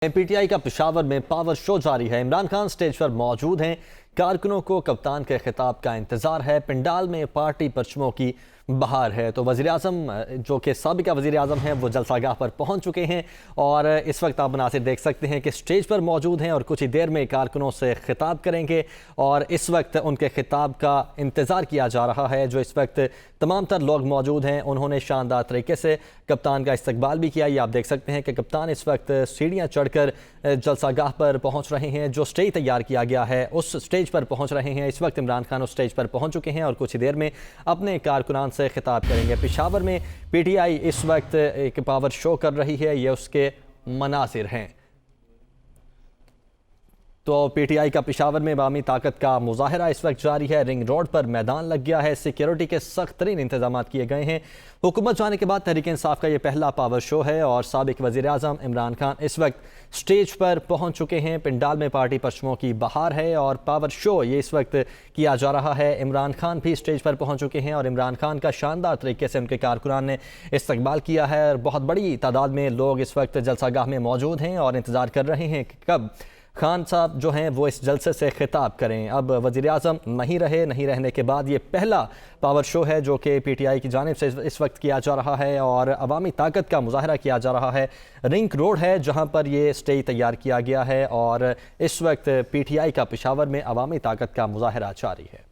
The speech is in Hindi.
पीटीआई का पेशावर में पावर शो जारी है। इमरान खान स्टेज पर मौजूद हैं। कारकुनों को कप्तान के खिताब का इंतजार है। पंडाल में पार्टी परचमों की बहार है। तो वज़ीर आज़म जो कि साबिका वज़ीर आज़म हैं वो जलसागाह पर पहुंच चुके हैं और इस वक्त आप मनासिर देख सकते हैं कि स्टेज पर मौजूद हैं और कुछ ही देर में कारकुनों से खिताब करेंगे और इस वक्त उनके खिताब का इंतज़ार किया जा रहा है। जो इस वक्त तमाम तर लोग मौजूद हैं उन्होंने शानदार तरीके से कप्तान का इस्तकबाल भी किया। ये आप देख सकते हैं कि कप्तान इस वक्त सीढ़ियाँ चढ़कर जलसागाह पर पहुँच रहे हैं। जो स्टेज तैयार किया गया है उस स्टेज पर पहुँच रहे हैं। इस वक्त इमरान खान उस स्टेज पर पहुँच चुके हैं और कुछ ही देर में अपने कारकुनान से खिताब करेंगे। पेशावर में पीटीआई इस वक्त एक पावर शो कर रही है, ये उसके मनासिर हैं। तो पीटीआई का पेशावर में अवामी ताकत का मुजाहरा इस वक्त जारी है। रिंग रोड पर मैदान लग गया है। सिक्योरिटी के सख्त तरीन इंतजाम किए गए हैं। हुकूमत जाने के बाद तहरीक इंसाफ का ये पहला पावर शो है और साबिक वज़ीर आज़म इमरान खान इस वक्त स्टेज पर पहुंच चुके हैं। पंडाल में पार्टी परचमों की बहार है और पावर शो ये इस वक्त किया जा रहा है। इमरान खान भी स्टेज पर पहुंच चुके हैं और इमरान खान का शानदार तरीके से उनके कारकुनान ने इस्तकबाल किया है और बहुत बड़ी तादाद में लोग इस वक्त जलसागाह में मौजूद हैं और इंतज़ार कर रहे हैं कि कब खान साहब जो हैं वो इस जलसे से खिताब करें। अब वज़ीर आज़म नहीं रहने के बाद ये पहला पावर शो है जो कि पीटीआई की जानिब से इस वक्त किया जा रहा है और अवामी ताकत का मुजाहरा किया जा रहा है। रिंग रोड है जहां पर ये स्टेज तैयार किया गया है और इस वक्त पीटीआई का पेशावर में अवामी ताकत का मुजाहरा जारी है।